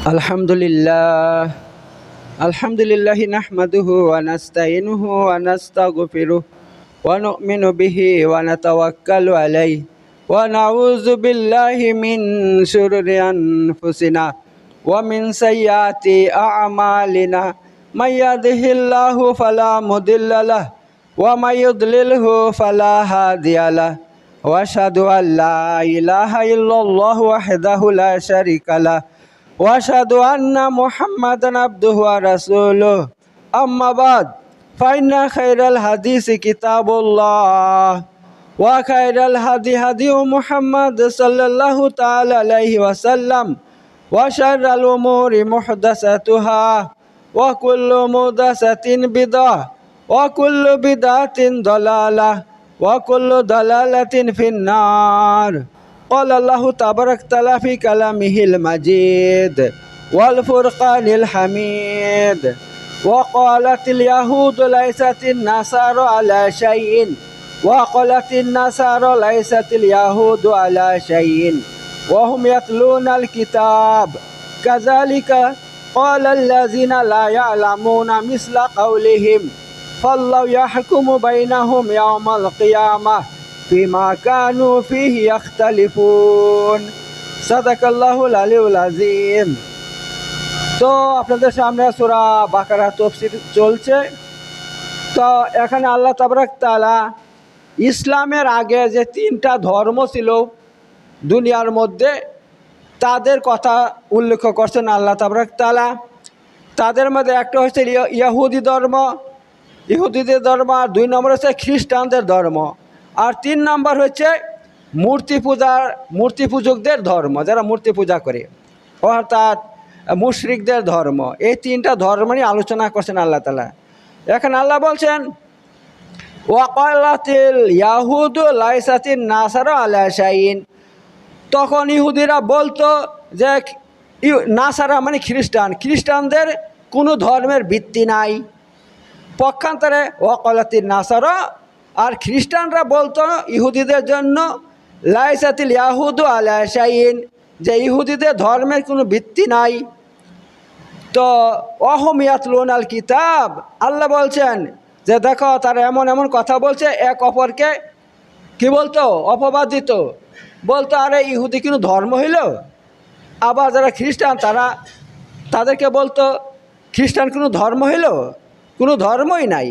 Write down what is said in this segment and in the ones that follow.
Alhamdulillah, Alhamdulillahi nahmaduhu wa nasta'inuhu wa nastaghfiruh wa nu'minu bihi wa natawakkalu alayhi wa na'udzu billahi min syururi anfusina wa min sayyiati a'malina may yahdihillahu fala mudhillalah wa may yudlilhu fala hadiyalah wa asyhadu an la ilaha illallah wahdahu la syarikalah wa asyhadu anna Muhammadan abduhu wa rasuluh. Amma ba'd, fa inna khairal hadisi kitabullah wa khairal hadi Muhammad sallallahu ta'ala alaihi wasallam wa syarrul umuri muhdatsatuha wa kullu muhdatsatin bidah wa kullu bid'atin dalalah wa kullu dalalatin finnar. Qala Allahu tabarak ta'ala fi kalamihil majid wal furqanil hamid wa qalatil yahudu laisatin nasaru ala syai'in wa qalatin nasaru laisatil yahudu ala syai'in wa hum yatlunal kitab kadzalika qala allazina la ya'lamuna misla qawlihim fallahu yahkumu bainahum yawmal qiyamah ফিমা কানু ফিহি ইয়াখতালিফুন। সাদাকাল্লাহুল আলিয়্যুল আযীম। তো আপনাদের সামনে সূরা বাকারা তাফসীর চলছে। তো এখানে আল্লাহ তাবারাক তাআলা ইসলামের আগে যে তিনটা ধর্ম ছিল দুনিয়ার মধ্যে তাদের কথা উল্লেখ করছেন আল্লাহ তাবারাক তাআলা। তাদের মধ্যে একটা হচ্ছে ইহুদি ধর্ম, ইহুদিদের ধর্ম, আর 2 নম্বর হচ্ছে খ্রিস্টানদের ধর্ম, আর 3 নম্বর হচ্ছে মূর্তি পূজকদের ধর্ম, যারা মূর্তি পূজা করে, অর্থাৎ মুশরিকদের ধর্ম। এই 3টা ধর্ম নিয়ে আলোচনা করছেন আল্লাহ তাআলা। এখন আল্লাহ বলছেন ওয়াকালাতিল ইয়াহুদু লাইসাতিন নাসারা আলা শাইইন। তখন ইহুদিরা বলতো যে নাসারা মানে খ্রিস্টানদের কোনো ধর্মের ভিত্তি নাই। পক্ষান্তরে ওয়াকালাতিন নাসারা, আর খ্রিস্টানরা বলতো ইহুদিদের জন্য লাইসাতিল ইয়াহুদু আলা শাইইন, যে ইহুদিদের ধর্মের কোনো ভিত্তি নাই। তো ওয়াহুম ইয়াতলুনাল কিতাব, আল্লাহ বলছেন যে দেখো তারা এমন এমন কথা বলছে, এক অপরকে কি বলতো, অপবাদ দিত, বলতো আরে ইহুদি কোনো ধর্ম হইল। আবার যারা খ্রিস্টান তাদেরকে বলতো খ্রিস্টান কোনো ধর্ম হইল, কোনো ধর্মই নাই।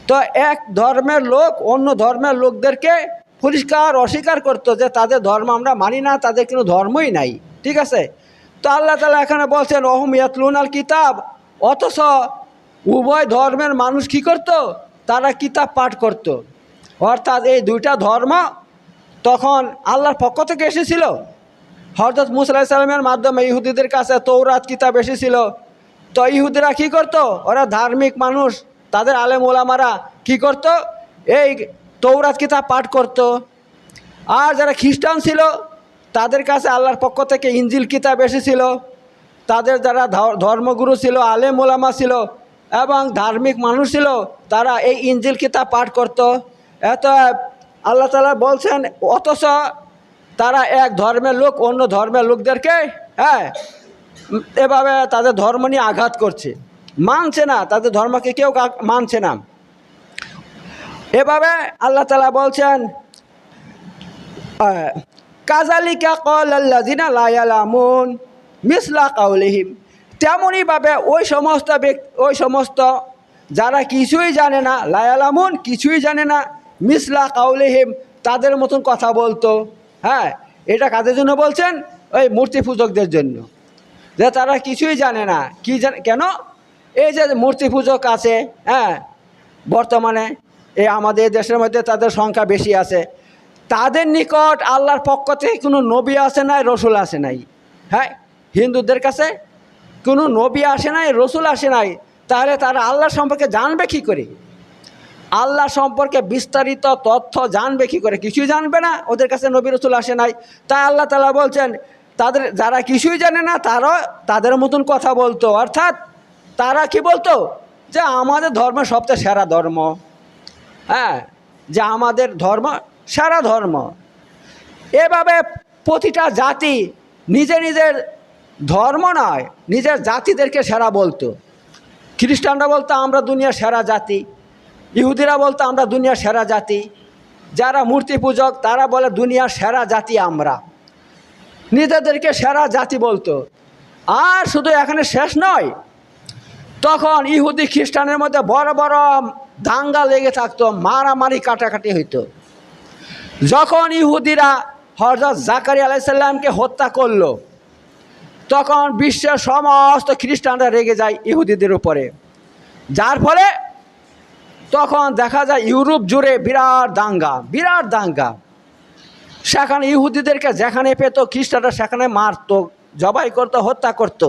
তো এক ধর্মের লোক অন্য ধর্মের লোকদেরকে পরিষ্কার অস্বীকার করতো যে তাদের ধর্ম আমরা মানি না, তাদের কোনো ধর্মই নাই। ঠিক আছে। তো আল্লাহ তাআলা এখানে বলছেন ওহুম ইয়াতলুনাল কিতাব, অথচ উভয় ধর্মের মানুষ কী করত, তারা কিতাব পাঠ করত। অর্থাৎ এই 2টা ধর্ম তখন আল্লাহর পক্ষ থেকে এসেছিল। হযরত মুসা আলাইহিস সালামের মাধ্যমে ইহুদিদের কাছে তৌরাত কিতাব এসেছিল। তো ইহুদিরা কী করত, ওরা ধার্মিক মানুষ, তাদের আলেম ওলামারা কি করত, এই তৌরাত কিতাব পাঠ করত। আর যারা খ্রিস্টান ছিল তাদের কাছে আল্লাহর পক্ষ থেকে ইনজিল কিতাব এসেছিল। তাদের যারা ধর্মগুরু ছিল, আলেম ওলামা ছিল এবং ধার্মিক মানুষ ছিল, তারা এই ইনজিল কিতাব পাঠ করত। এত আল্লাহ তাআলা বলছেন অথচ তারা এক ধর্মের লোক অন্য ধর্মের লোকদেরকে এভাবে তাদের ধর্ম নিয়ে আঘাত করছে, মানছে না, তাদের ধর্মকে কেউ মানছে না। এভাবে আল্লাহ তাআলা বলছেন কাযালিকা ক্বালাল্লাযিনা লা ইয়ালামুন মিসলা কাওলিহিম। তেমনইভাবে ওই সমস্ত যারা কিছুই জানে না, লা ইয়ালামুন কিছুই জানে না, মিসলা কাওলিহিম তাদের মতন কথা বলতো। এটা কাদের জন্য বলছেন, ওই মূর্তি পূজকদের জন্য, যে তারা কিছুই জানে না। কেন? এই যে মূর্তি পূজক আছে বর্তমানে এই আমাদের দেশের মধ্যে তাদের সংখ্যা বেশি আছে, তাদের নিকট আল্লাহর পক্ষ থেকে কোনো নবী আসে নাই, রসুল আসে নাই। হিন্দুদের কাছে কোনো নবী আসে নাই, রসুল আসে নাই, তাহলে তারা আল্লাহ সম্পর্কে জানবে কী করে? আল্লাহ সম্পর্কে বিস্তারিত তথ্য জানবে কী করে? কিছুই জানবে না, ওদের কাছে নবী রসুল আসে নাই। তাই আল্লাহ তাআলা বলছেন তাদের যারা কিছুই জানে না তারা তাদের মতন কথা বলতো। অর্থাৎ তারা কি বলতো, যে আমাদের ধর্ম সবচেয়ে সেরা ধর্ম, যে আমাদের ধর্ম সেরা ধর্ম। এভাবে প্রতিটা জাতি নিজের ধর্ম নয়, নিজের জাতিদেরকে সেরা বলতো। খ্রিস্টানরা বলতো আমরা দুনিয়ার সেরা জাতি, ইহুদিরা বলতো আমরা দুনিয়ার সেরা জাতি, যারা মূর্তি পূজক তারা বলে দুনিয়ার সেরা জাতি আমরা, নিজেদেরকে সেরা জাতি বলতো। আর শুধু এখানে শেষ নয়, তখন ইহুদি খ্রিস্টানের মধ্যে বড় বড় দাঙ্গা লেগে থাকতো, মারামারি কাটাকাটি হইতো। যখন ইহুদিরা হযরত জাকারিয়া আলাইহিস সালামকে হত্যা করলো, তখন বিশ্বের সমস্ত খ্রিস্টানরা রেগে যায় ইহুদিদের উপরে, যার ফলে তখন দেখা যায় ইউরোপ জুড়ে বিরাট দাঙ্গা। সেখানে ইহুদিদেরকে যেখানে পেত খ্রিস্টানরা সেখানে মারত, জবাই করত, হত্যা করত।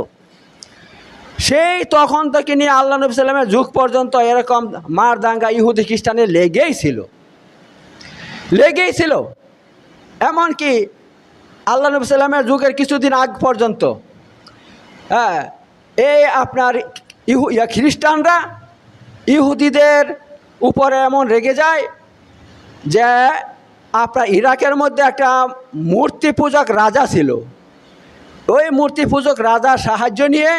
সেই তখন থেকে নিয়ে আল্লাহ নবী সাল্লামের যুগ পর্যন্ত এরকম মার দাঙ্গা ইহুদি খ্রিস্টানে লেগেই ছিল। এমনকি আল্লাহ নবী সাল্লামের যুগের কিছুদিন আগ পর্যন্ত এই আপনার খ্রিস্টানরা ইহুদিদের উপরে এমন রেগে যায় যে আপনার ইরাকের মধ্যে একটা মূর্তি পূজক রাজা ছিল। ওই মূর্তি পূজক রাজার সাহায্য নিয়ে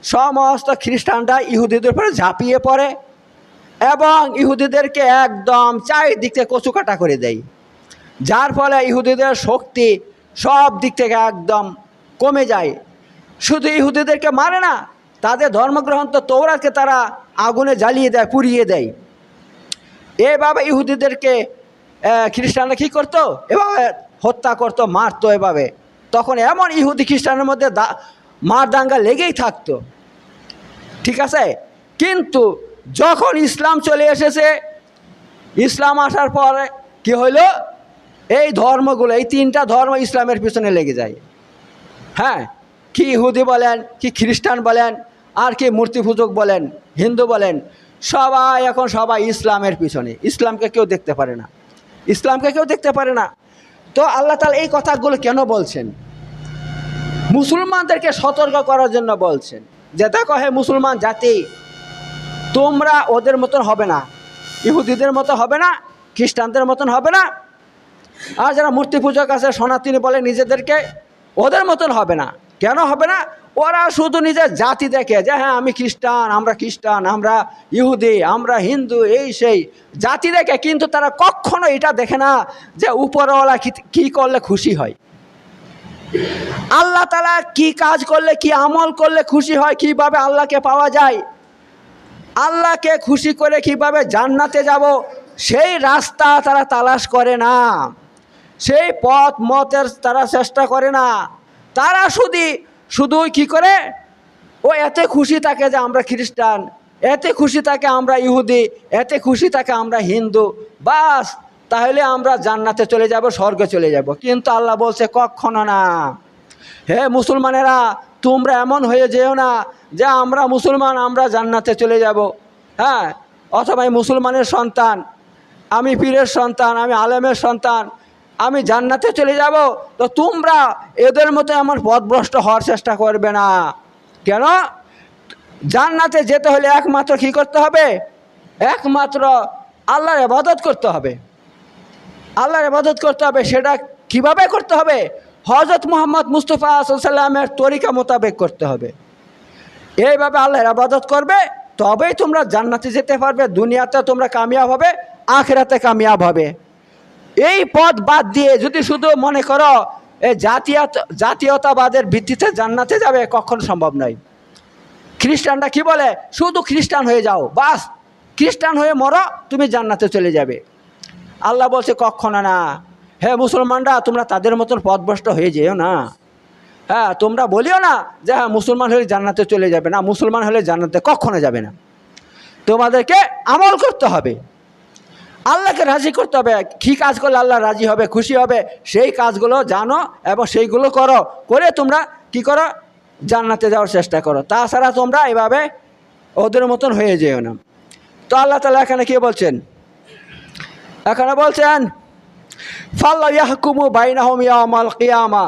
সমস্ত খ্রিস্টানরা ইহুদিদের উপরে ঝাঁপিয়ে পড়ে এবং ইহুদিদেরকে একদম চারিদিক থেকে কচুকাটা করে দেয়, যার ফলে ইহুদিদের শক্তি সব দিক থেকে একদম কমে যায়। শুধু ইহুদিদেরকে মারে না, তাদের ধর্মগ্রন্থ তৌরাতকে তারা আগুনে জ্বালিয়ে দেয়, পুড়িয়ে দেয়। এভাবে ইহুদিদেরকে খ্রিস্টানরা কী করতো, এভাবে হত্যা করতো, মারতো এভাবে। তখন এমন ইহুদি খ্রিস্টানের মধ্যে মার দাঙ্গা লেগেই থাকতো, ঠিক আছে। কিন্তু যখন ইসলাম চলে এসেছে, ইসলাম আসার পরে কি হইলো, এই ধর্মগুলো, এই তিনটা ধর্ম ইসলামের পিছনে লেগে যায়। হ্যাঁ, কি ইহুদি বলেন, কি খ্রিস্টান বলেন, আর কি মূর্তি পূজক বলেন, হিন্দু বলেন, সবাই ইসলামের পিছনে। ইসলামকে কেউ দেখতে পারে না। তো আল্লাহ তাআলা এই কথাগুলো কেন বলছেন? মুসলমানদেরকে সতর্ক করার জন্য বলছেন যে দেখো হে মুসলমান জাতি, তোমরা ওদের মতন হবে না, ইহুদিদের মতো হবে না, খ্রিস্টানদের মতন হবে না। আর যারা মূর্তি পূজক আছে, সনাতনী বলে নিজেদেরকে, ওদের মতন হবে না। কেন হবে না? ওরা শুধু নিজের জাতি দেখে যে হ্যাঁ আমি খ্রিস্টান, আমরা ইহুদি, আমরা হিন্দু, এই সেই জাতি দেখে, কিন্তু তারা কখনো এটা দেখে না যে উপরওয়ালা কি করলে খুশি হয়, আল্লাহ তাআলা কি কাজ করলে, কি আমল করলে খুশি হয়, কিভাবে আল্লাহকে পাওয়া যায়, আল্লাহকে খুশি করে কিভাবে জান্নাতে যাব, সেই রাস্তা তারা তালাশ করে না, সেই পথ মতের তারা চেষ্টা করে না। তারা শুধু কি করে, ও এতে খুশি থাকে যে আমরা খ্রিস্টান, এতে খুশি থাকে আমরা ইহুদি, এতে খুশি থাকে আমরা হিন্দু, বাস তাহলে আমরা জান্নাতে চলে যাব, স্বর্গে চলে যাব। কিন্তু আল্লাহ বলছে কখনো না। হে মুসলমানেরা, তোমরা এমন হয়ে যেও না যে আমরা মুসলমান, আমরা জান্নাতে চলে যাব। হ্যাঁ, অথবা মুসলমানের সন্তান, আমি পীরের সন্তান, আমি আলেমের সন্তান, আমি জান্নাতে চলে যাব। তো তোমরা এদের মতো এমন পথভ্রষ্ট হওয়ার চেষ্টা করবে না। কেন? জান্নাতে যেতে হলে একমাত্র কী করতে হবে? একমাত্র আল্লাহর ইবাদত করতে হবে। সেটা কিভাবে করতে হবে? হযরত মুহাম্মদ মুস্তাফা সাল্লাল্লাহু আলাইহি ওয়াসাল্লামের তরিকা মোতাবেক করতে হবে। এইভাবে আল্লাহর ইবাদত করবে, তবেই তোমরা জান্নাতে যেতে পারবে। দুনিয়াতে তোমরা কামিয়াব হবে, আখিরাতে কামিয়াব হবে। এই পথ বাদ দিয়ে যদি শুধু মনে করো এই জাতীয়তাবাদের ভিত্তিতে জান্নাতে যাবে, কখনো সম্ভব নয়। খ্রিস্টানরা কি বলে, শুধু খ্রিস্টান হয়ে যাও, বাস খ্রিস্টান হয়ে মরো, তুমি জান্নাতে চলে যাবে। আল্লাহ বলছে কখনো না। হে মুসলমানরা, তোমরা তাদের মতন পথভ্রষ্ট হয়ে যেও না। হ্যাঁ, তোমরা বলিও না যে হ্যাঁ মুসলমান হলে জান্নাতে চলে যাবে না, মুসলমান হলে জান্নাতে কখনো যাবে না। তোমাদেরকে আমল করতে হবে, আল্লাহকে রাজি করতে হবে। কী কাজ করলে আল্লাহ রাজি হবে, খুশি হবে, সেই কাজগুলো জানো এবং সেইগুলো করে তোমরা কি করো, জান্নাতে যাওয়ার চেষ্টা করো। তাছাড়া তোমরা এভাবে ওদের মতন হয়ে যেও না। তো আল্লাহ তাআলা এখানে কি বলছেন? এখানে বলছেন ফাল্লা ইয়াহকুমু বাইনাহুম ইয়াওমাল কিয়ামা।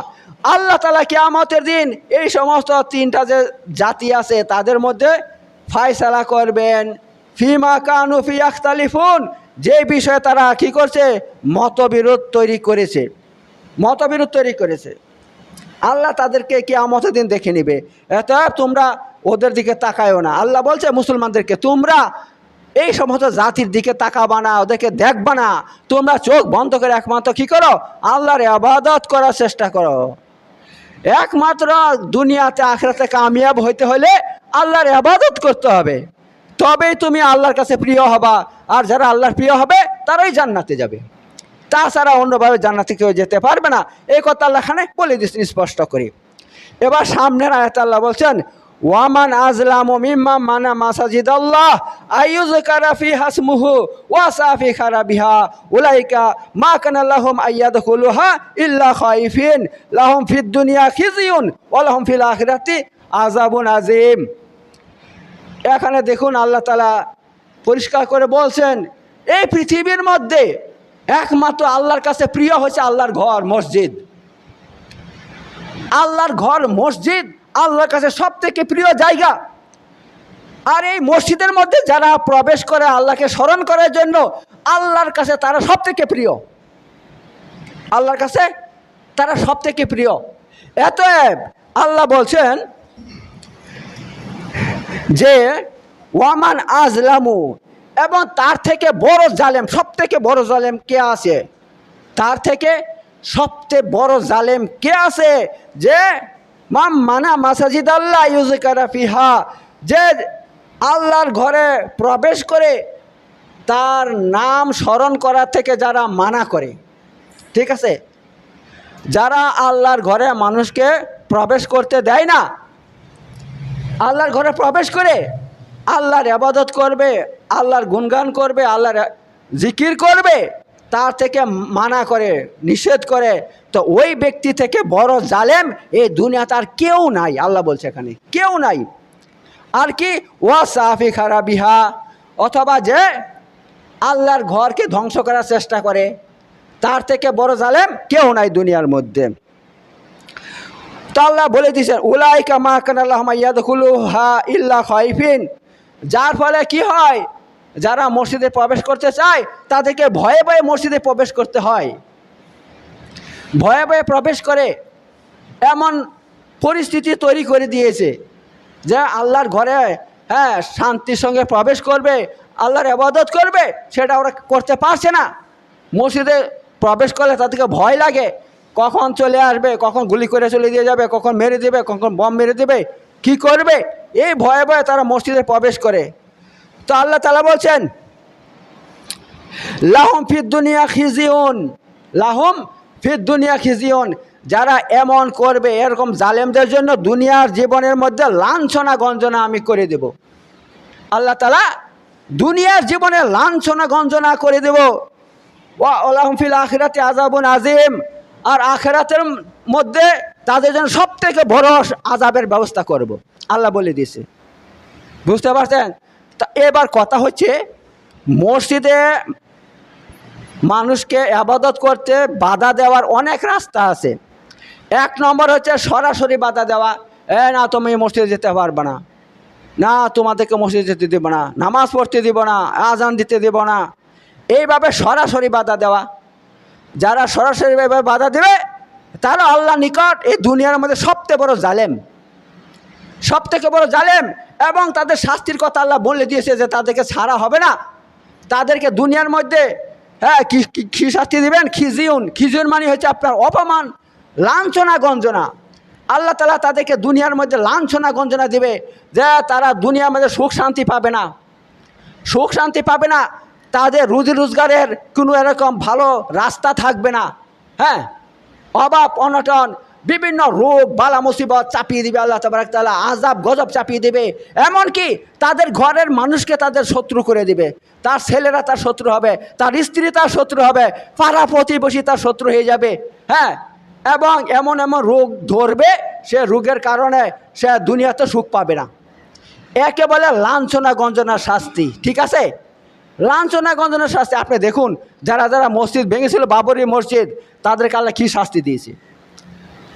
আল্লাহ তাআলা কিয়ামতের দিন এই সমস্ত তিনটা যে জাতি আছে তাদের মধ্যে ফয়সালা করবেন। ফিমা কানু ফি ইখতালিফুন, যে বিষয়ে তারা কি করছে, মতবিরোধ তৈরি করেছে। আল্লাহ তাদেরকে কিয়ামতের দিন দেখে নিবে। অতএব তোমরা ওদের দিকে তাকায়ও না। আল্লাহ বলছে মুসলমানদেরকে, তোমরা এই সমস্ত জাতির দিকে তাকাবা না, ওদেরকে দেখবা না, তোমরা চোখ বন্ধ করে একমাত্র কী করো? আল্লাহর ইবাদত করার চেষ্টা করো। একমাত্র দুনিয়াতে আখিরাতে কামিয়াব হইতে হলে আল্লাহর ইবাদত করতে হবে, তবেই তুমি আল্লাহর কাছে প্রিয় হবা। আর যারা আল্লাহর প্রিয় হবে তারাই জান্নাতে যাবে, তাছাড়া অন্যভাবে জান্নাতে কেউ যেতে পারবে না। এই কথা আল্লাহ এখানে বলে দিচ্ছেন স্পষ্ট করে। এবার সামনের আয়াতে আল্লাহ বলছেন, ওয়ামান আজলামু মিম্মান মানা মাসাজিদাল্লাহ আইয়ুযকারা ফিহা ইসমুহু ওয়া সাফি খারাবিহা উলাইকা মা কানা লাহুম আইয়াদখুলুহা ইল্লা খাইফিন লাহুম ফিদ দুনিয়া খিজিয়ুন ওয়া লাহুম ফিল আখিরাতি আযাবুন আযীম। এখানে দেখুন আল্লাহ তাআলা পরিষ্কার করে বলছেন, এই পৃথিবীর মধ্যে একমাত্র আল্লাহর কাছে প্রিয় হচ্ছে আল্লাহর ঘর মসজিদ। আল্লাহর ঘর মসজিদ আল্লাহর কাছে সব থেকে প্রিয় জায়গা। আর এই মসজিদের মধ্যে যারা প্রবেশ করে আল্লাহকে স্মরণ করার জন্য, আল্লাহর কাছে তারা সব থেকে প্রিয়, আল্লাহর কাছে তারা সব থেকে প্রিয়। অতএব আল্লাহ বলছেন যে ওয়ামান আজলামু, এবং তার থেকে বড় জালেম, সব থেকে বড় জালেম কে আছে? তার থেকে সবচেয়ে বড় জালেম কে আছে? যে মাম মানা মাসাজিদ আল্লাহ ইউযকারা ফিহা, যে আল্লাহর ঘরে প্রবেশ করে তার নাম স্মরণ করার থেকে যারা মানা করে। ঠিক আছে, যারা আল্লাহর ঘরে মানুষকে প্রবেশ করতে দেয় না, আল্লাহর ঘরে প্রবেশ করে আল্লাহর ইবাদত করবে, আল্লাহর গুণগান করবে, আল্লাহর জিকির করবে, তার থেকে মানা করে, নিষেধ করে, তো ওই ব্যক্তি থেকে বড় জালেম এই দুনিয়াতে আর কেউ নাই। আল্লাহ বলছে এখানে কেউ নাই। আর কি? ওয়া সাফি খারাবিহা, অথবা যে আল্লাহর ঘরকে ধ্বংস করার চেষ্টা করে, তার থেকে বড় জালেম কেউ নাই দুনিয়ার মধ্যে। তো আল্লাহ বলে দিয়েছেন, উলাইকা মা কানা লাহুম আইয়াদখুলুহা ইল্লা খাইফিন, যার ফলে কি হয়? যারা মসজিদে প্রবেশ করতে চায় তাদেরকে ভয়ে ভয়ে মসজিদে প্রবেশ করতে হয়, ভয়ে ভয়ে প্রবেশ করে। এমন পরিস্থিতি তৈরি করে দিয়েছে যে আল্লাহর ঘরে শান্তির সঙ্গে প্রবেশ করবে, আল্লাহর ইবাদত করবে, সেটা ওরা করতে পারছে না। মসজিদে প্রবেশ করলে তাদেরকে ভয় লাগে, কখন চলে আসবে, কখন গুলি করে চলে দিয়ে যাবে, কখন মেরে দেবে, কখন বম মেরে দেবে, কি করবে, এই ভয়ে ভয়ে তারা মসজিদে প্রবেশ করে। তো আল্লাহ তাআলা বলছেন, লাহুম ফিদ দুনিয়া খিজিয়ুন, লাহুম ফিদ দুনিয়া খিজিয়ুন, যারা এমন করবে, এরকম জালেমদের জন্য দুনিয়ার জীবনের মধ্যে লাঞ্ছনা গঞ্জনা আমি করে দেব। আল্লাহ তাআলা দুনিয়ার জীবনে লাঞ্ছনা গঞ্জনা করে দেব। ওয়া লাহুম ফিল আখিরাতি আযাবুন আযীম, আর আখিরাতের মধ্যে তাদের জন্য সব থেকে বড় আযাবের ব্যবস্থা করব, আল্লাহ বলে দিয়েছে। বুঝতে পারছেন? তা এবার কথা হচ্ছে, মসজিদে মানুষকে ইবাদত করতে বাধা দেওয়ার অনেক রাস্তা আছে। এক নম্বর হচ্ছে সরাসরি বাধা দেওয়া, না তুমি মসজিদে যেতে পারবে না, না তোমাদেরকে মসজিদে যেতে দেবো না, নামাজ পড়তে দিব না, আজান দিতে দেব না, এইভাবে সরাসরি বাধা দেওয়া। যারা সরাসরিভাবে বাধা দেবে তারা আল্লাহর নিকট এই দুনিয়ার মধ্যে সবথেকে বড় জালেম, সবথেকে বড় জালেম। এবং তাদের শাস্তির কথা আল্লাহ বলে দিয়েছে যে তাদেরকে ছাড়া হবে না, তাদেরকে দুনিয়ার মধ্যে কি শাস্তি দিবেন? খিজিয়ুন, খিজিয়ুন মানে হচ্ছে আপনার অপমান, লাঞ্ছনা গঞ্জনা। আল্লাহ তাআলা তাদেরকে দুনিয়ার মধ্যে লাঞ্ছনা গঞ্জনা দিবে, যে তারা দুনিয়ার মধ্যে সুখ শান্তি পাবে না, সুখ শান্তি পাবে না, তাদের রুজি রোজগারের কোনো এরকম ভালো রাস্তা থাকবে না। অভাব অনটন, বিভিন্ন রোগ বালা মুসিবত চাপিয়ে দিবে আল্লাহ তাবারক তাআলা, আযাব গজব চাপিয়ে দিবে। এমনকি তাদের ঘরের মানুষকে তাদের শত্রু করে দিবে, তার ছেলেরা তার শত্রু হবে, তার স্ত্রী তার শত্রু হবে, পাড়া প্রতিবেশী তার শত্রু হয়ে যাবে। এবং এমন এমন রোগ ধরবে, সে রোগের কারণে সে দুনিয়াতে সুখ পাবে না। একে বলে লাঞ্ছনা গঞ্জনার শাস্তি। ঠিক আছে, লাঞ্ছনা গঞ্জনার শাস্তি। আপনি দেখুন, যারা যারা মসজিদ ভেঙেছিল, বাবরি মসজিদ, তাদেরকে আল্লাহ কী শাস্তি দিয়েছে,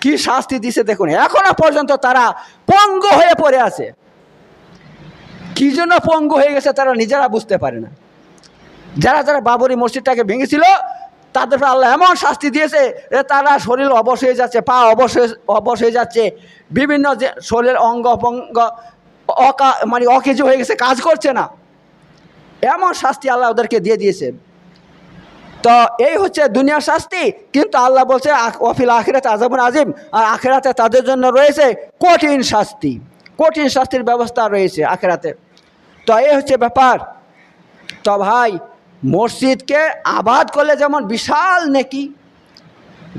কি শাস্তি দিয়েছে দেখুন। এখনো পর্যন্ত তারা পঙ্গু হয়ে পড়ে আছে। কি জন্য পঙ্গু হয়ে গেছে তারা নিজেরা বুঝতে পারে না। যারা যারা বাবরি মসজিদটাকে ভেঙেছিল তাদের আল্লাহ এমন শাস্তি দিয়েছে যে তারা শরীর অবশ হয়ে যাচ্ছে, পা অবশ হয়ে যাচ্ছে, বিভিন্ন যে শরীরের অঙ্গ অঙ্গ মানে অকেজো হয়ে গেছে, কাজ করছে না, এমন শাস্তি আল্লাহ ওদেরকে দিয়ে দিয়েছেন। তো এই হচ্ছে দুনিয়ার শাস্তি। কিন্তু আল্লাহ বলছে ওয়াফিল আখিরাতে আযাবুন আযীম, আর আখিরাতে তাদের জন্য রয়েছে কঠিন শাস্তি, কঠিন শাস্তির ব্যবস্থা রয়েছে আখিরাতে। তো এই হচ্ছে ব্যাপার। তো ভাই, মসজিদকে আবাদ করলে যেমন বিশাল নেকি,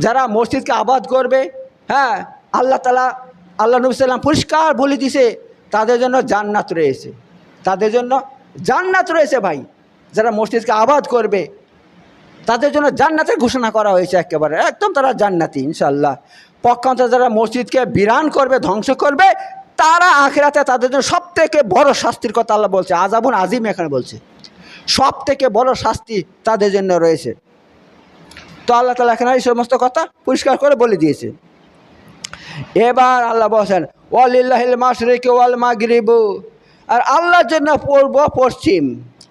যারা মসজিদকে আবাদ করবে, হ্যাঁ, আল্লাহ তাআলা, আল্লাহ নবী সাল্লাল্লাহু আলাইহি ওয়াসাল্লাম পরিষ্কার বলে দিয়েছে তাদের জন্য জান্নাত রয়েছে, তাদের জন্য জান্নাত রয়েছে ভাই। যারা মসজিদকে আবাদ করবে তাদের জন্য জান্নাতের ঘোষণা করা হয়েছে, একেবারে একদম তারা জান্নাতি ইনশাআল্লাহ। পক্ষান্তরে যারা মসজিদকে বিরান করবে, ধ্বংস করবে, তারা আখিরাতে তাদের জন্য সব থেকে বড় শাস্তির কথা আল্লাহ বলছে, আযাবুন আযীম এখানে বলছে, সব থেকে বড় শাস্তি তাদের জন্য রয়েছে। তো আল্লাহ তাআলা এখানে এই সমস্ত কথা পরিষ্কার করে বলে দিয়েছে। এবার আল্লাহ বলছেন ওয়ালিল্লাহিল মাশরিকু ওয়াল মাগরিবু, আর আল্লাহর জন্য পূর্ব পশ্চিম,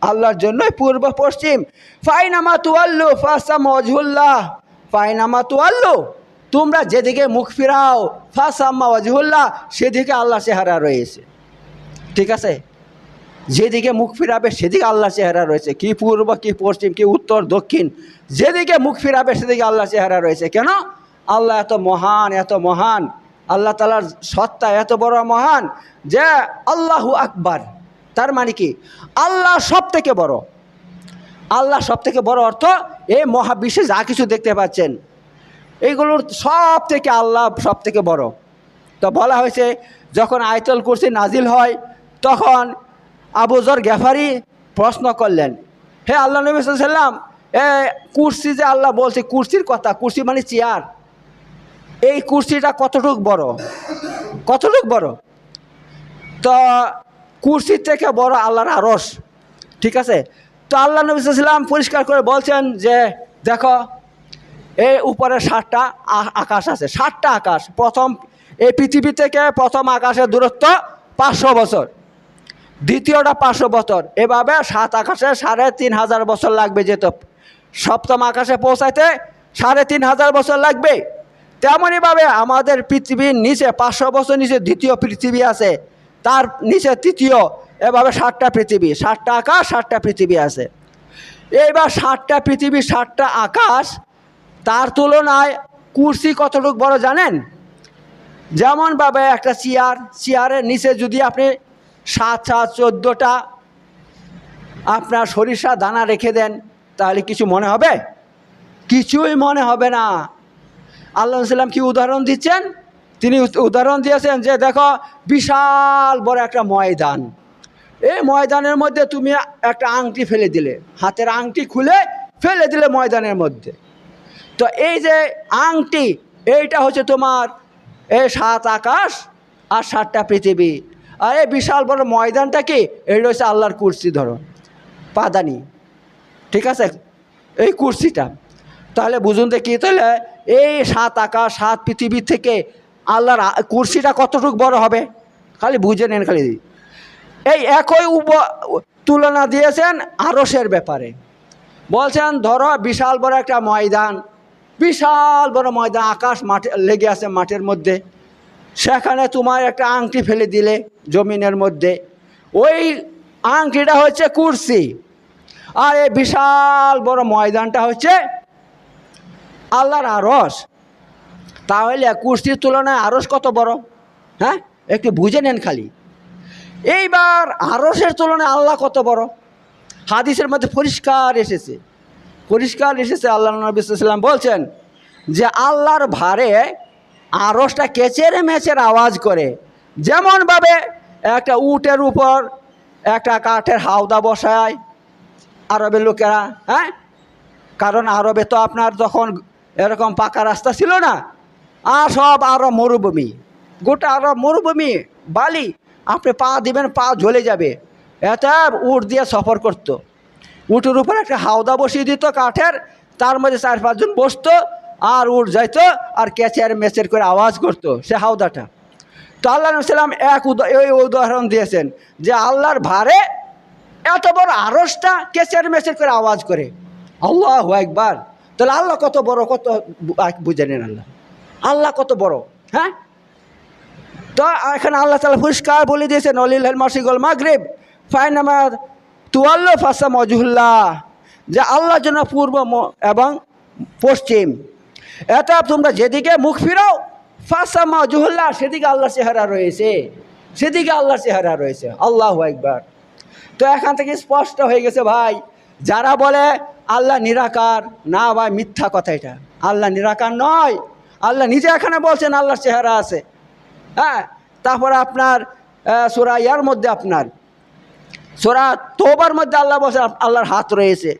আল্লাহর জন্য পূর্ব পশ্চিম। ফাইনামা তুয়াল্লু ফাসাম্মা ওয়াজহুল্লাহ, ফাইনামা তুয়াল্লু, তোমরা যেদিকে মুখ ফিরাও, ফাসাম্মা ওয়াজহুল্লাহ, সেদিকে আল্লাহ চেহারা রয়েছে। ঠিক আছে, যেদিকে মুখ ফিরাবে সেদিকে আল্লাহ চেহারা রয়েছে। কি পূর্ব, কি পশ্চিম, কি উত্তর, দক্ষিণ, যেদিকে মুখ ফিরাবে সেদিকে আল্লাহ চেহারা রয়েছে। কেন? আল্লাহ এত মহান, এত মহান, আল্লাহ তাআলার সত্তা এত বড় মহান যে আল্লাহু আকবার। তার মানে কি? আল্লাহ সব থেকে বড়। আল্লাহ সব থেকে বড় অর্থ এই মহাবিশ্বে যা কিছু দেখতে পাচ্ছেন এইগুলোর সব থেকে আল্লাহ সব থেকে বড়। তো বলা হয়েছে যখন আয়াতুল কুরসি নাজিল হয় তখন আবু যর গেফারি প্রশ্ন করলেন, হে আল্লাহ নবী সাল্লাল্লাহু আলাইহি ওয়াসাল্লাম, কুরসি যে আল্লাহ বলছে, কুরসির কথা, কুরসি মানে চেয়ার, এই কুরসিটা কতটুক বড়, কতটুক বড়? তো কুরসির থেকে বড় আল্লাহর আরশ। ঠিক আছে, তো আল্লাহ নবী সাল্লাল্লাহু আলাইহি ওয়াসাল্লাম পরিষ্কার করে বলছেন যে দেখো এই উপরে 7টা আকাশ আছে, 7টা আকাশ। প্রথম এই পৃথিবী থেকে প্রথম আকাশের দূরত্ব 500 বছর, দ্বিতীয়টা 500 বছর, এভাবে 7 আকাশে 3500 বছর লাগবে যেত। সপ্তম আকাশে পৌঁছাইতে 3500 বছর লাগবে। তেমনইভাবে আমাদের পৃথিবীর নিচে 500 বছর নিচে দ্বিতীয় পৃথিবী আছে, তার নিচে তৃতীয়, এভাবে 7টা পৃথিবী, 7টা আকাশ, 7টা পৃথিবী আছে। এইবার 7টা পৃথিবী, 7টা আকাশ, তার তুলনায় কুরসি কতটুকু বড় জানেন? যেমনভাবে একটা চেয়ারের নিচে যদি আপনি 7-14টা আপনার সরিষা দানা রেখে দেন তাহলে কিছু মনে হবে? কিছুই মনে হবে না। আল্লাহ সাল্লাম কি উদাহরণ দিচ্ছেন? তিনি উদাহরণ দিয়েছেন যে দেখো বিশাল বড় একটা ময়দান, এই ময়দানের মধ্যে তুমি একটা আংটি ফেলে দিলে, হাতের আংটি খুলে ফেলে দিলে ময়দানের মধ্যে। তো এই যে আংটি, এইটা হচ্ছে তোমার এই 7 আকাশ আর 7টা পৃথিবী। আর এই বিশাল বড় ময়দানটা কি? এইটা হচ্ছে আল্লাহর কুরসি, ধরো পাদানি। ঠিক আছে, এই কুরসিটা। তাহলে বুঝুন তো কি, তাহলে এই 7 আকাশ 7 পৃথিবী থেকে আল্লাহর কুরসিটা কতটুকু বড় হবে? খালি বুঝে নেন। খালি এই একই তুলনা দিয়েছেন আরশের ব্যাপারে। বলছেন ধরো বিশাল বড় একটা ময়দান, বিশাল বড় ময়দান, আকাশ মাঠে লেগে আছে মাঠের মধ্যে, সেখানে তোমার একটা আংটি ফেলে দিলে জমিনের মধ্যে, ওই আংটিটা হচ্ছে কুরসি, আর এই বিশাল বড় ময়দানটা হচ্ছে আল্লাহর আরশ। তাহলে কুরসির তুলনায় আরশ কত বড়? হ্যাঁ, একটু বুঝে নেন খালি। এইবার আরশের তুলনায় আল্লাহ কত বড়? হাদিসের মধ্যে পরিষ্কার এসেছে, পরিষ্কার এসেছে। আল্লাহ নবী সাল্লাল্লাহু আলাইহি ওয়াসাল্লাম বলছেন যে আল্লাহর ভারে আরশটা কেচের মেচের আওয়াজ করে, যেমনভাবে একটা উটের উপর একটা কাঠের হাওদা বসায় আরবের লোকেরা। হ্যাঁ, কারণ আরবে তো আপনার তখন এরকম পাকা রাস্তা ছিল না, আর সব আরব মরুভূমি, গোটা আরব মরুভূমি, বালি, আপনি পা দিবেন পা জ্বলে যাবে, এত উট দিয়ে সফর করতো। উটের উপর একটা হাওদা বসিয়ে দিত কাঠের, তার মধ্যে 4-5 জন বসতো, আর উট যাইতো আর ক্যাচের মেচের করে আওয়াজ করতো সে হাওদাটা। তো আল্লাহ নবী সাল্লাম এই উদাহরণ দিয়েছেন যে আল্লাহর ভারে এত বড় আরশটা ক্যাচের মেচের করে আওয়াজ করে। আল্লাহু আকবার। তাহলে আল্লাহ কত বড়, কত বুঝে নেন আল্লাহ, আল্লাহ কত বড়। হ্যাঁ, তো এখানে আল্লাহ তাআলা পরিষ্কার বলে দিয়েছেন ওয়ালিল্লাহিল মাশরিক ওয়াল মাগরিব ফাইনামা তুওয়াল্লু ফাসাম্মা ওয়াজহুল্লাহ, যে আল্লাহর জন্য পূর্ব এবং পশ্চিম, এটা তোমরা যেদিকে মুখ ফিরাও ফাসাম্মা ওয়াজহুল্লাহ, সেদিকে আল্লাহর চেহারা রয়েছে, সেদিকে আল্লাহর চেহারা রয়েছে। আল্লাহু আকবার। তো এখান থেকে স্পষ্ট হয়ে গেছে ভাই, যারা বলে আল্লাহ নিরাকার, না ভাই মিথ্যা কথা, এটা আল্লাহ নিরাকার নয়। আল্লাহ নিজে এখানে বলছেন আল্লাহর চেহারা আছে। হ্যাঁ, তারপরে আপনার সূরা ইয়ার মধ্যে, আপনার সূরা তওবার মধ্যে আল্লাহ বলছে আল্লাহর হাত রয়েছে।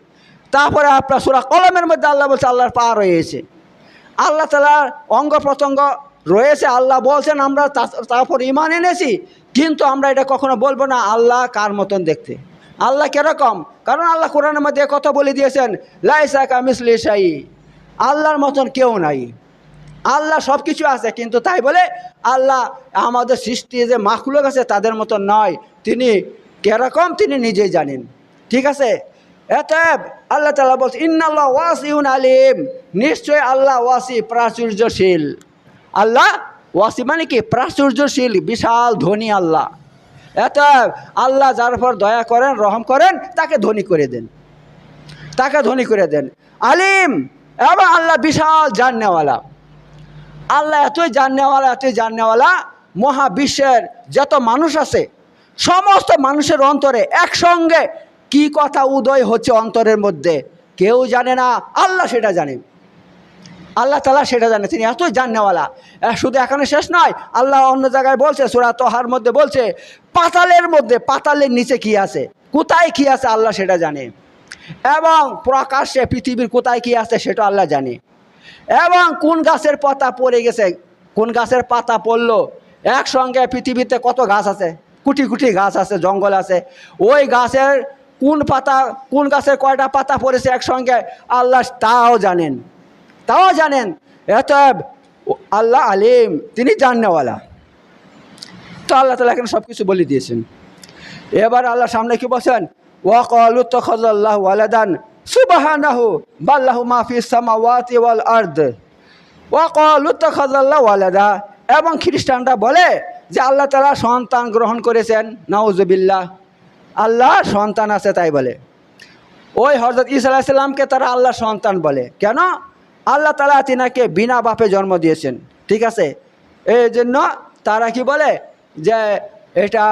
তারপরে আপনার সূরা কলমের মধ্যে আল্লাহ বলছে আল্লাহর পা রয়েছে। আল্লাহ তাআলার অঙ্গ প্রত্যঙ্গ রয়েছে, আল্লাহ বলছেন, আমরা তারপর ঈমান এনেছি। কিন্তু আমরা এটা কখনো বলবো না আল্লাহ কার মতন দেখতে, আল্লাহ কিরকম। কারণ আল্লাহ কোরআনের মধ্যে কথা বলে দিয়েছেন লাইসা কামিসলি শাই, আল্লাহর মতন কেউ নাই। আল্লাহ সব কিছু আছে, কিন্তু তাই বলে আল্লাহ আমাদের সৃষ্টি যে মাখলুক আছে তাদের মতন নয়। তিনি কিরকম তিনি নিজেই জানেন। ঠিক আছে, অতএব আল্লাহ তাআলা বলছে ইন্নাল্লাহু ওয়াসিউন আলিম, নিশ্চয় আল্লাহ ওয়াসি, প্রাচুর্যশীল। আল্লাহ ওয়াসি মানে কি? প্রাচুর্যশীল, বিশাল ধনী আল্লাহ। অতএব আল্লাহ যার উপর দয়া করেন, রহম করেন, তাকে ধনী করে দেন, তাকে ধনী করে দেন। আলিম, এবং আল্লাহ বিশাল জাননেওয়ালা। আল্লাহ এতই জাননেওয়ালা, এতই জাননেওয়ালা, মহাবিশ্বের যত মানুষ আছে সমস্ত মানুষের অন্তরে একসঙ্গে কি কথা উদয় হচ্ছে অন্তরের মধ্যে কেউ জানে না, আল্লাহ সেটা জানেন। আল্লাহ তাআলা সেটা জানে, তিনি এতই জাননেওয়ালা। শুধু এখানে শেষ নয়, আল্লাহ অন্য জায়গায় বলছে, সূরা তাহার মধ্যে বলছে পাতালের মধ্যে, পাতালের নিচে কি আছে, কোথায় কি আছে আল্লাহ সেটা জানে। এবং প্রকাশ্যে পৃথিবীর কোথায় কি আছে সেটা আল্লাহ জানে। এবং কোন গাছের পাতা পড়ে গেছে, কোন গাছের পাতা পড়লো, একসঙ্গে পৃথিবীতে কত গাছ আছে, কোটি কোটি গাছ আছে, জঙ্গল আছে, ওই গাছের কোন পাতা, কোন গাছের কয়টা পাতা পড়েছে একসঙ্গে আল্লাহ তাও জানেন, তাও জানেন। এত আল্লাহ আলিম, তিনি জাননেওয়ালা। তো আল্লাহ তাআলা এখানে সব কিছু বলে দিয়েছেন। এবার আল্লাহ সামনে কি বলছেন, ওয়াকালু তাখাযাল্লাহু ওয়ালাদান সুবহানাহু বাল্লাহু মা ফিস সামাওয়াতি ওয়াল আরদ ওয়াকালু তাখাযাল্লাহু ওয়ালাদা। এবং খ্রিস্টানরা বলে যে আল্লাহ তাআলা সন্তান গ্রহণ করেছেন, নাউজুবিল্লাহ, আল্লাহ সন্তান আছে তাই বলে। ওই হযরত ঈসা আলাইহিস সালামকে তারা আল্লাহ সন্তান বলে। কেন? আল্লাহ তাআলা তিনাকে বিনা বাপে জন্ম দিয়েছেন। ঠিক আছে, এই জন্য তারা কি বলে যে এটা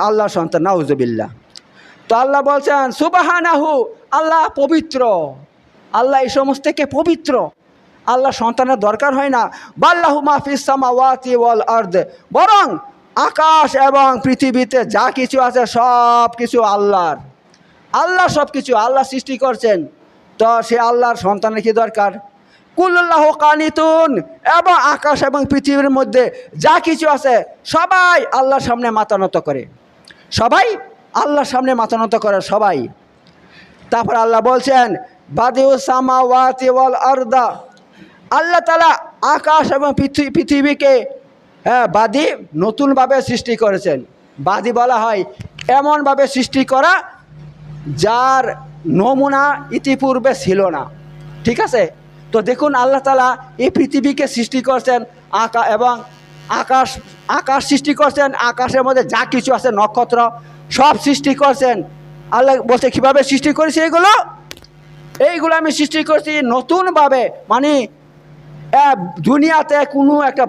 আল্লাহর সন্তান, নাউজুবিল্লাহ। তো আল্লাহ বলছেন সুবহানাহু, আল্লাহ পবিত্র, আল্লাহ এই সমস্ত থেকে পবিত্র, আল্লাহ সন্তানের দরকার হয় না। বাল্লাহু মা ফিস সামাওয়াতি ওয়াল আরদ, বরং আকাশ এবং পৃথিবীতে যা কিছু আছে সব কিছু আল্লাহর, আল্লাহ সব কিছু আল্লাহ সৃষ্টি করছেন। তো সে আল্লাহর সন্তানের কি দরকার? কুল্লুল্লাহু কানিতুন, এবং আকাশ এবং পৃথিবীর মধ্যে যা কিছু আছে সবাই আল্লাহর সামনে মাথা নত করে, সবাই আল্লাহর সামনে মাথা নত করে সবাই। তারপর আল্লাহ বলছেন বাদিউস সামাওয়াতি ওয়াল আরদা, আল্লাহ তাআলা আকাশ এবং পৃথিবীকে বাদি নতুনভাবে সৃষ্টি করেছেন। বাদি বলা হয় এমনভাবে সৃষ্টি করা যার নমুনা ইতিপূর্বে ছিল না। ঠিক আছে, তো দেখুন আল্লাহ তাআলা এই পৃথিবীকে সৃষ্টি করছেন, এবং আকাশ সৃষ্টি করছেন, আকাশের মধ্যে যা কিছু আছে নক্ষত্র সব সৃষ্টি করছেন। আল্লাহ বলছে কীভাবে সৃষ্টি করেছি, এইগুলো আমি সৃষ্টি করছি নতুনভাবে। মানে দুনিয়াতে কোনো একটা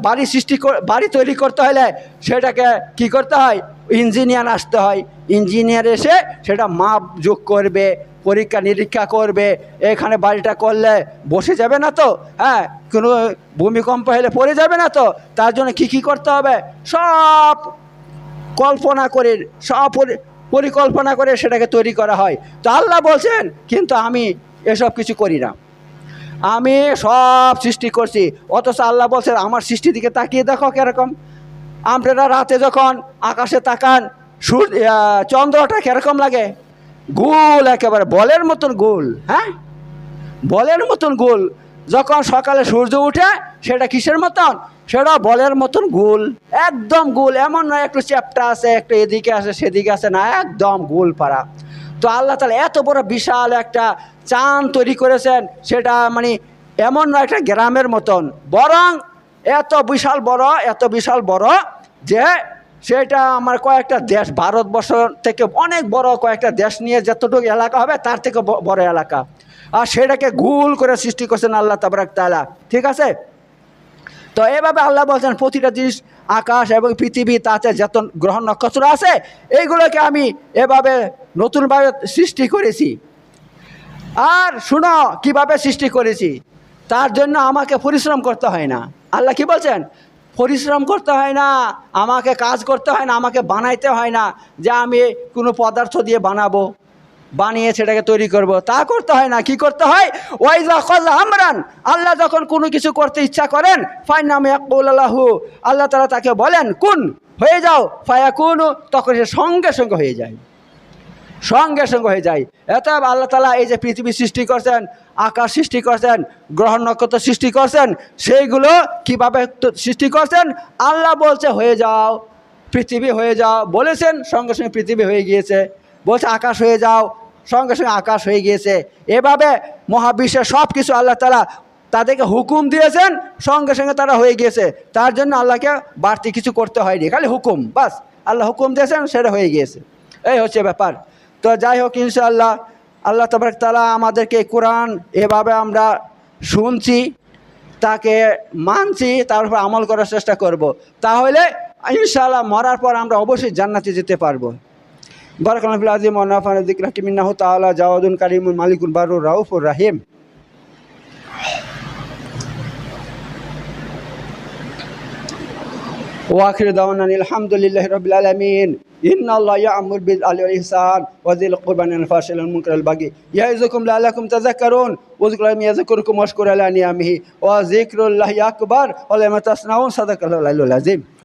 বাড়ি তৈরি করতে হলে সেটাকে কি করতে হয়, ইঞ্জিনিয়ার আসতে হয়। ইঞ্জিনিয়ার এসে সেটা মাপ যোগ করবে, পরীক্ষা নিরীক্ষা করবে, এখানে বাড়িটা করলে বসে যাবে না তো, হ্যাঁ কোনো ভূমিকম্প হলে পড়ে যাবে না তো, তার জন্য কী করতে হবে সব কল্পনা করে, সব পরিকল্পনা করে সেটাকে তৈরি করা হয়। তো আল্লাহ বলছেন কিন্তু আমি এসব কিছু করি না, আমি সব সৃষ্টি করছি। অথচ আল্লাহ বলছেন আমার সৃষ্টির দিকে তাকিয়ে দেখো কীরকম। আপনারা রাতে যখন আকাশে তাকান চন্দ্রটা কীরকম লাগে, গোল, একেবারে বলের মতন গোল। হ্যাঁ, বলের মতন গোল। যখন সকালে সূর্য উঠে সেটা কিসের মতন, সেটা বলের মতন গোল, একদম গোল। এমন নয় একটু চ্যাপ্টা আছে, একটু এদিকে আছে সেদিকে আছে, না, একদম গোল পাড়া। তো আল্লাহ তাআলা এত বড় বিশাল একটা চাঁদ তৈরি করেছেন, সেটা মানে এমন না একটা গ্রামের মতন, বরং এত বিশাল বড় যে সেটা আমার কয়েকটা দেশ, ভারতবর্ষ থেকে অনেক বড় কয়েকটা দেশ নিয়ে যতটুকু এলাকা হবে তার থেকে বড় এলাকা, আর সেটাকে গোল করে সৃষ্টি করছেন আল্লাহ তাবারাক তাআলা। ঠিক আছে? তো এভাবে আল্লাহ বলছেন প্রতিটা জিনিস, আকাশ এবং পৃথিবী, তাতে যত গ্রহ নক্ষত্র আছে, এইগুলোকে আমি এভাবে নতুনভাবে সৃষ্টি করেছি। আর শুনো কিভাবে সৃষ্টি করেছি, তার জন্য আমাকে পরিশ্রম করতে হয় না। আল্লাহ কি বলছেন? পরিশ্রম করতে হয় না, আমাকে কাজ করতে হয় না, আমাকে বানাইতে হয় না যে আমি কোনো পদার্থ দিয়ে বানিয়ে সেটাকে তৈরি করব, তা করতে হয় না। কি করতে হয়? ওয়াইজা কাযা আমরান, আল্লাহ যখন কোনো কিছু করতে ইচ্ছা করেন, ফাইন্নাম ইয়াকুলুহু, আল্লাহ তাআলা তাকে বলেন কুন, হয়ে যাও, ফায়াকুনু, তখন সে সঙ্গে সঙ্গে হয়ে যায়, সঙ্গে সঙ্গে হয়ে যায়। অতএব আল্লাহ তাআলা এই যে পৃথিবী সৃষ্টি করছেন, আকাশ সৃষ্টি করছেন, গ্রহ নক্ষত্র সৃষ্টি করছেন, সেইগুলো কিভাবে সৃষ্টি করছেন? আল্লাহ বলছে হয়ে যাও, পৃথিবী হয়ে যাও, বলেছেন, সঙ্গে সঙ্গে পৃথিবী হয়ে গিয়েছে। বলছে আকাশ হয়ে যাও, সঙ্গে সঙ্গে আকাশ হয়ে গিয়েছে। এভাবে মহাবিশ্বের সব কিছু আল্লাহ তাআলা তাদেরকে হুকুম দিয়েছেন, সঙ্গে সঙ্গে তারা হয়ে গিয়েছে। তার জন্য আল্লাহকে বাড়তি কিছু করতে হয়নি, খালি হুকুম, বাস আল্লাহ হুকুম দিয়েছেন, সেটা হয়ে গিয়েছে। এই হচ্ছে ব্যাপার। তো যাই হোক, ইনশাআল্লাহ আল্লাহ তাবারক তাআলা আমাদেরকে কোরআন এভাবে আমরা শুনছি, তাকে মানছি, তার উপর আমল করার চেষ্টা করব, তাহলে ইনশাআল্লাহ মরার পর আমরা অবশ্যই জান্নাতে যেতে পারবো। বারাকাল্লাহু ফিল আযীম ওয়া নাফা'না বিযিকরি হাকিম ইন্নাহু তাআলা জাওয়াদুন কারীমুন মালিকুন বারুর রাউফুর রাহিম। ওয়া আখিরু দাওয়ানা আলহামদুলিল্লাহি রাব্বিল আলামিন। ইন্নাল্লাহা ইয়া'মুরু বিল আদলি ওয়াল ইহসান ওয়া যিল কুরবানি ওয়াল ফাহশাই ওয়াল মুনকারি ওয়াল বাগি ইয়া'iযুকুম লা'আল্লাকুম তাযাক্কারুন ওয়াযকুরুল্লাহা ইয়াযকুরকুম ওয়াশকুরু আলা নি'আমিহি ওয়া যিকরুল্লাহি আকবার ওয়া লা তাসনাউন। সাদাকাল্লাহুল আলিয়্যুল আযীম।